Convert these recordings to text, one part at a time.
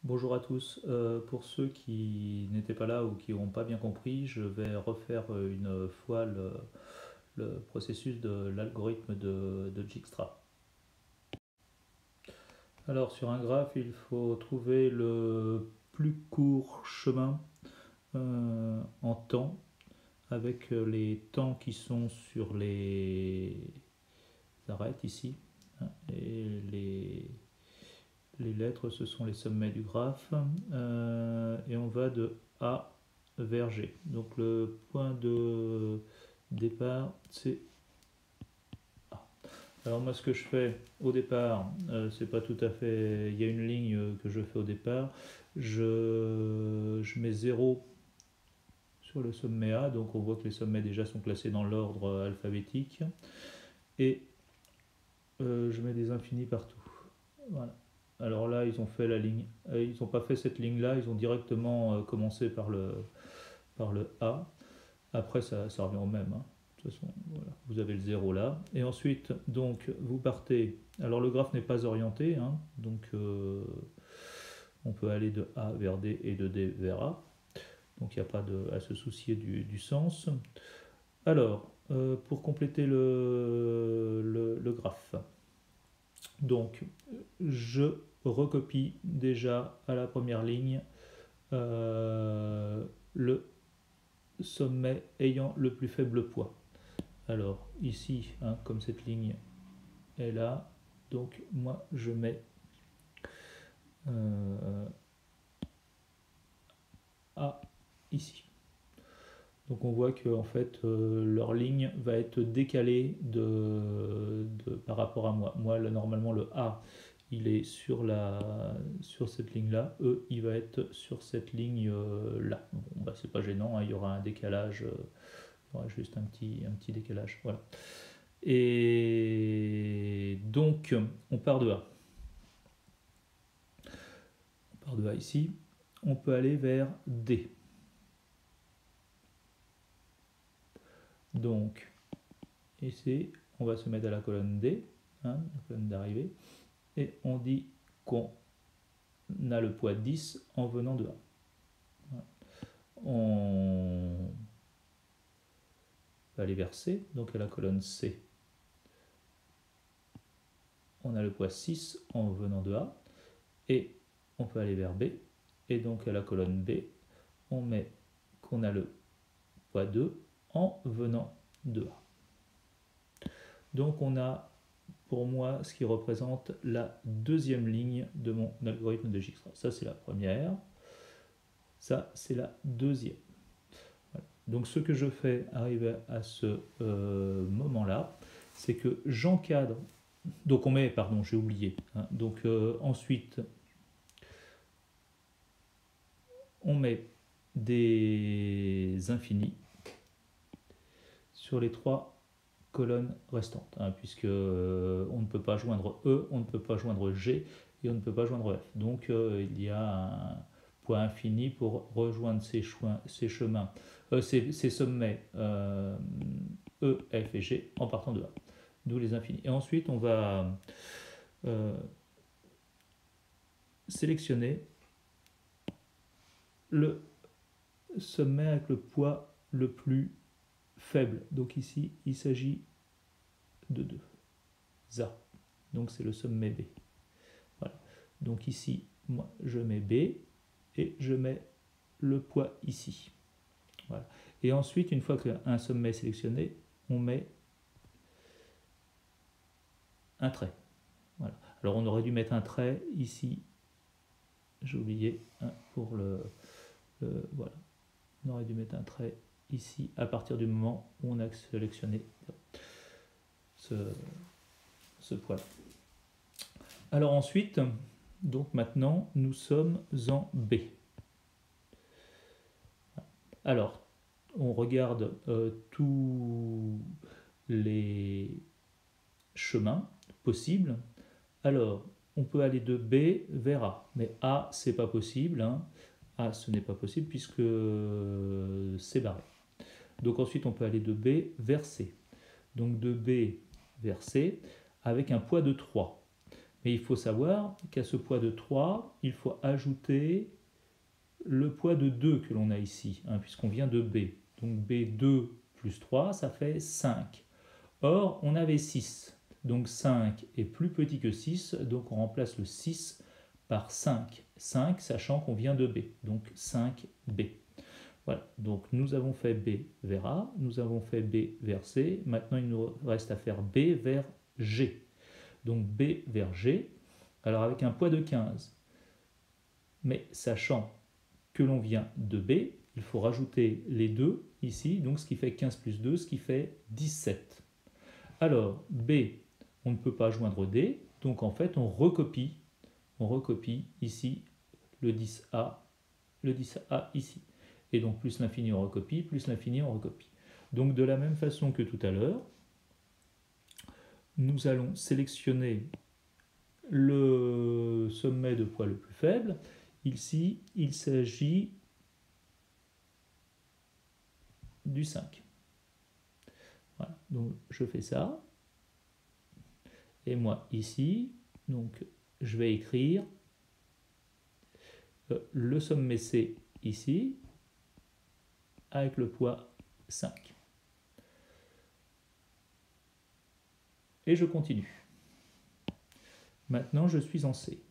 Bonjour à tous. Pour ceux qui n'étaient pas là ou qui n'ont pas bien compris, je vais refaire une fois le processus de l'algorithme de Dijkstra. Alors sur un graphe, il faut trouver le plus court chemin en temps avec les temps qui sont sur les arêtes ici, hein, et les lettres, ce sont les sommets du graphe. Et on va de A vers G. Donc le point de départ, c'est A. Alors moi, ce que je fais au départ, c'est pas tout à fait... Il y a une ligne que je fais au départ. Je mets 0 sur le sommet A. Donc on voit que les sommets déjà sont classés dans l'ordre alphabétique. Et je mets des infinis partout. Voilà. Alors là, ils ont fait la ligne. Ils n'ont pas fait cette ligne-là, ils ont directement commencé par le A. Après, ça revient au même, hein. De toute façon, voilà. Vous avez le 0 là. Et ensuite, donc, vous partez. Alors, le graphe n'est pas orienté, hein, donc on peut aller de A vers D et de D vers A. Donc, il n'y a pas à se soucier du sens. Alors, pour compléter le graphe, donc, je recopie déjà à la première ligne le sommet ayant le plus faible poids. Alors, ici, hein, comme cette ligne est là, donc moi je mets A ici. Donc on voit que en fait leur ligne va être décalée par rapport à moi. Moi là, normalement le A il est sur cette ligne là, E il va être sur cette ligne là. Bon bah c'est pas gênant, hein, il y aura un décalage, il y aura juste un petit décalage. Voilà. Et donc on part de A. On part de A ici. On peut aller vers D. Donc, ici, on va se mettre à la colonne D, hein, la colonne d'arrivée, et on dit qu'on a le poids 10 en venant de A. Voilà. On va aller vers C, donc à la colonne C, on a le poids 6 en venant de A, et on peut aller vers B, et donc à la colonne B, on met qu'on a le poids 2 en venant de A. Donc on a pour moi ce qui représente la deuxième ligne de mon algorithme de Dijkstra. Ça c'est la première, ça c'est la deuxième. Voilà. Donc ce que je fais arrivé à ce moment-là, c'est que j'encadre, donc on met, pardon j'ai oublié, hein, donc ensuite on met des infinis sur les trois colonnes restantes, hein, puisque on ne peut pas joindre E, on ne peut pas joindre G et on ne peut pas joindre F. Donc il y a un poids infini pour rejoindre ces chemins, ces sommets E, F et G en partant de A. D'où les infinis. Et ensuite on va sélectionner le sommet avec le poids le plus faible. Donc ici il s'agit de 2. ZA. Donc c'est le sommet B. Voilà. Donc ici, moi, je mets B et je mets le poids ici. Voilà. Et ensuite, une fois qu'un sommet est sélectionné, on met un trait. Voilà. Alors on aurait dû mettre un trait ici. J'ai oublié, hein, pour voilà. On aurait dû mettre un trait ici à partir du moment où on a sélectionné ce poids. Alors ensuite, donc maintenant, nous sommes en B. Alors, on regarde tous les chemins possibles. Alors, on peut aller de B vers A, mais A, c'est pas possible, hein. A, ce n'est pas possible puisque c'est barré. Donc ensuite, on peut aller de B vers C. Donc de B vers C avec un poids de 3. Mais il faut savoir qu'à ce poids de 3, il faut ajouter le poids de 2 que l'on a ici, hein, puisqu'on vient de B. Donc B2 plus 3, ça fait 5. Or, on avait 6. Donc 5 est plus petit que 6, donc on remplace le 6 par 5. 5, sachant qu'on vient de B. Donc 5B. Voilà, donc nous avons fait B vers A, nous avons fait B vers C, maintenant il nous reste à faire B vers G. Donc B vers G, alors avec un poids de 15. Mais sachant que l'on vient de B, il faut rajouter les 2 ici, donc ce qui fait 15 plus 2, ce qui fait 17. Alors B, on ne peut pas joindre D, donc en fait on recopie ici le 10A ici. Et donc plus l'infini on recopie, plus l'infini on recopie. Donc de la même façon que tout à l'heure, nous allons sélectionner le sommet de poids le plus faible. Ici, il s'agit du 5. Voilà, donc je fais ça. Et moi ici, donc je vais écrire le sommet C ici, avec le poids 5. Et je continue. Maintenant, je suis en C.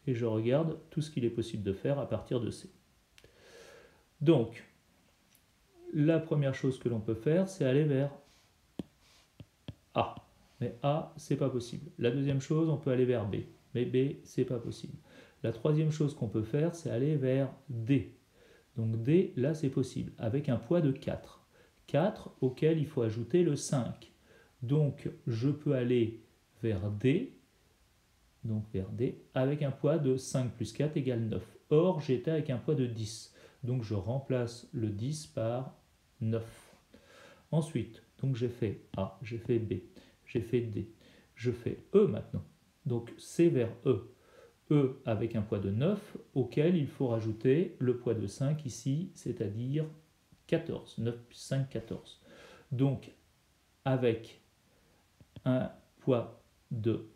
Et je regarde tout ce qu'il est possible de faire à partir de C. Donc, la première chose que l'on peut faire, c'est aller vers A. Mais A, c'est pas possible. La deuxième chose, on peut aller vers B. Mais B, c'est pas possible. La troisième chose qu'on peut faire, c'est aller vers D. Donc D, là, c'est possible, avec un poids de 4. 4 auquel il faut ajouter le 5. Donc, je peux aller vers D, avec un poids de 5 plus 4 égale 9. Or, j'étais avec un poids de 10. Donc, je remplace le 10 par 9. Ensuite, donc j'ai fait A, j'ai fait B, j'ai fait D. Je fais E maintenant. Donc, C vers E. E avec un poids de 9, auquel il faut rajouter le poids de 5 ici, c'est-à-dire 14. 9 plus 5, 14. Donc, avec un poids de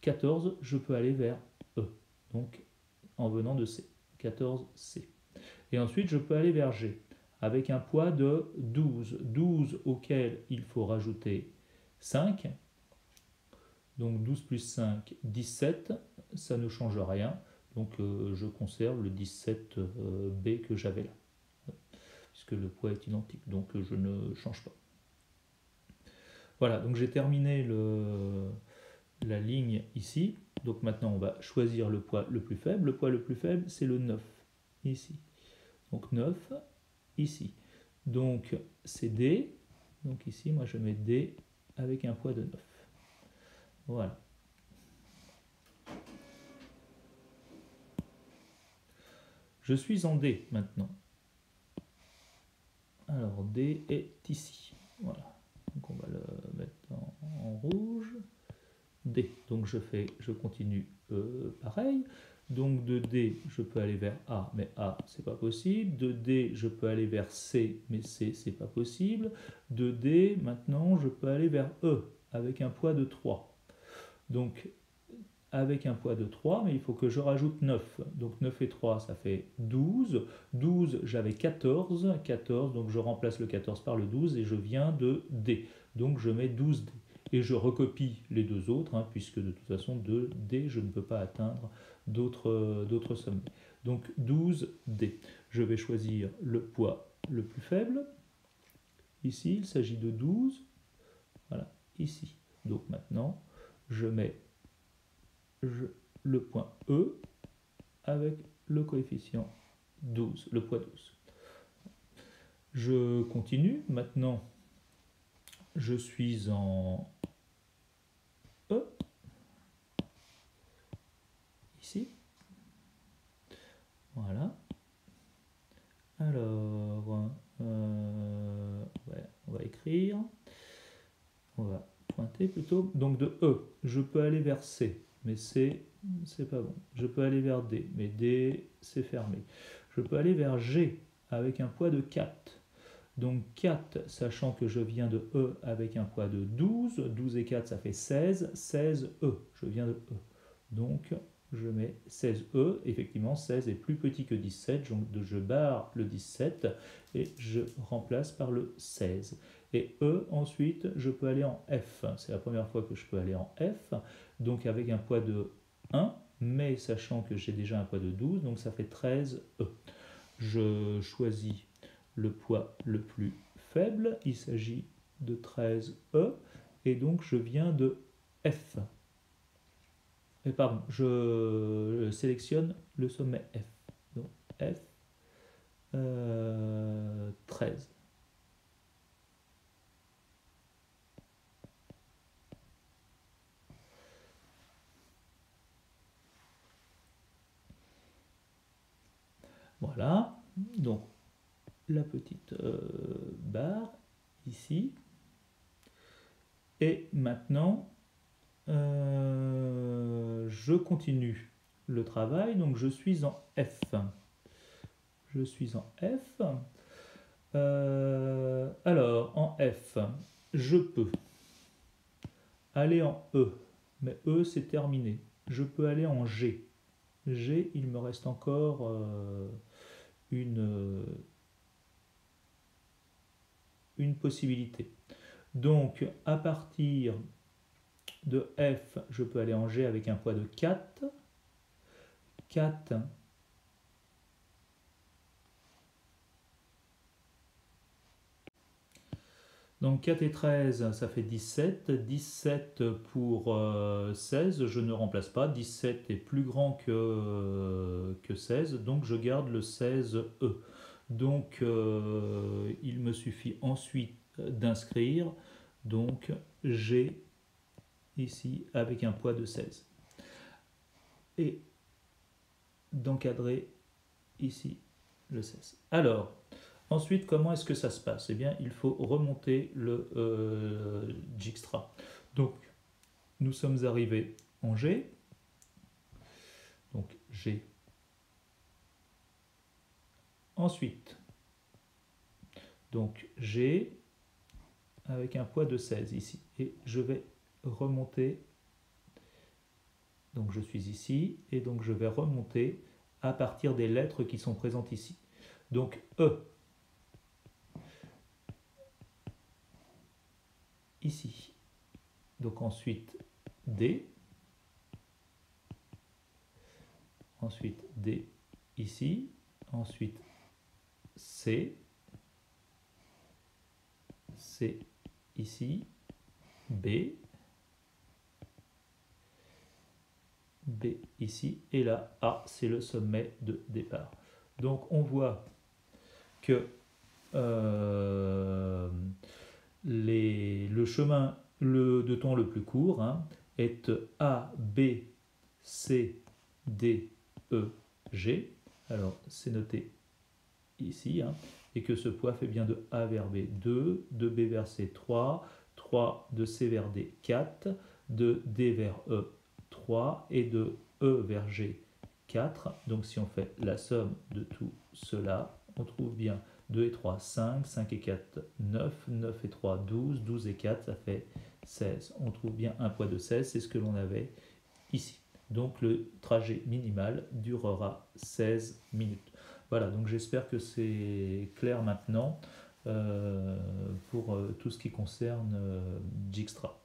14, je peux aller vers E. Donc, en venant de C. 14C. Et ensuite, je peux aller vers G, avec un poids de 12. 12 auquel il faut rajouter 5. Donc 12 plus 5, 17, ça ne change rien. Donc je conserve le 17B que j'avais là, puisque le poids est identique, donc je ne change pas. Voilà, donc j'ai terminé la ligne ici. Donc maintenant on va choisir le poids le plus faible. Le poids le plus faible, c'est le 9, ici. Donc 9, ici. Donc c'est D. Donc ici, moi je mets D avec un poids de 9. Voilà. Je suis en D maintenant. Alors D est ici. Voilà. Donc on va le mettre en rouge. D. Donc je continue pareil. Donc de D, je peux aller vers A, mais A, c'est pas possible. De D, je peux aller vers C, mais C, c'est pas possible. De D, maintenant, je peux aller vers E, avec un poids de 3. Donc, avec un poids de 3, mais il faut que je rajoute 9. Donc 9 et 3, ça fait 12. 12, j'avais 14. 14, donc je remplace le 14 par le 12 et je viens de D. Donc je mets 12D. Et je recopie les deux autres, hein, puisque de toute façon, de D, je ne peux pas atteindre d'autres sommets. Donc 12D. Je vais choisir le poids le plus faible. Ici, il s'agit de 12. Voilà, ici. Donc maintenant, je mets le point E avec le coefficient 12, le poids 12. Je continue. Maintenant, je suis en E, ici. Voilà. Alors, on va écrire. On va pointer plutôt. Donc de E, je peux aller vers C. Mais C, c'est pas bon. Je peux aller vers D, mais D, c'est fermé. Je peux aller vers G avec un poids de 4. Donc 4, sachant que je viens de E avec un poids de 12. 12 et 4, ça fait 16. 16 E, je viens de E. Donc je mets 16 E. Effectivement, 16 est plus petit que 17. Donc je barre le 17 et je remplace par le 16. Et E, ensuite, je peux aller en F. C'est la première fois que je peux aller en F. Donc avec un poids de 1, mais sachant que j'ai déjà un poids de 12, donc ça fait 13 E. Je choisis le poids le plus faible, il s'agit de 13 E, et donc je viens de F. Et pardon, je sélectionne le sommet F. Donc F 13. Voilà, donc la petite barre ici. Et maintenant, je continue le travail, donc je suis en F. Je suis en F. Alors, en F, je peux aller en E, mais E c'est terminé. Je peux aller en G. G, il me reste encore une possibilité. Donc, à partir de F, je peux aller en G avec un poids de 4. 4. Donc 4 et 13, ça fait 17. 17 pour 16, je ne remplace pas. 17 est plus grand que 16, donc je garde le 16E. Donc il me suffit ensuite d'inscrire donc G ici avec un poids de 16. Et d'encadrer ici le 16. Alors, ensuite, comment est-ce que ça se passe? Eh bien, il faut remonter le Dijkstra. Donc, nous sommes arrivés en G. Donc, G. Ensuite, donc G avec un poids de 16 ici. Et je vais remonter. Donc, je suis ici. Et donc, je vais remonter à partir des lettres qui sont présentes ici. Donc, E. Ici. Donc ensuite D. Ensuite D ici. Ensuite C. C ici. B. B ici. Et là, A, c'est le sommet de départ. Donc on voit que le chemin de temps le plus court est A, B, C, D, E, G. Alors c'est noté ici, et que ce poids fait bien de A vers B 2, de B vers C 3, 3 de C vers D 4, de D vers E 3 et de E vers G 4. Donc si on fait la somme de tout cela, on trouve bien 2 et 3, 5, 5 et 4, 9, 9 et 3, 12, 12 et 4, ça fait 16. On trouve bien un poids de 16, c'est ce que l'on avait ici. Donc le trajet minimal durera 16 minutes. Voilà, donc j'espère que c'est clair maintenant pour tout ce qui concerne Dijkstra.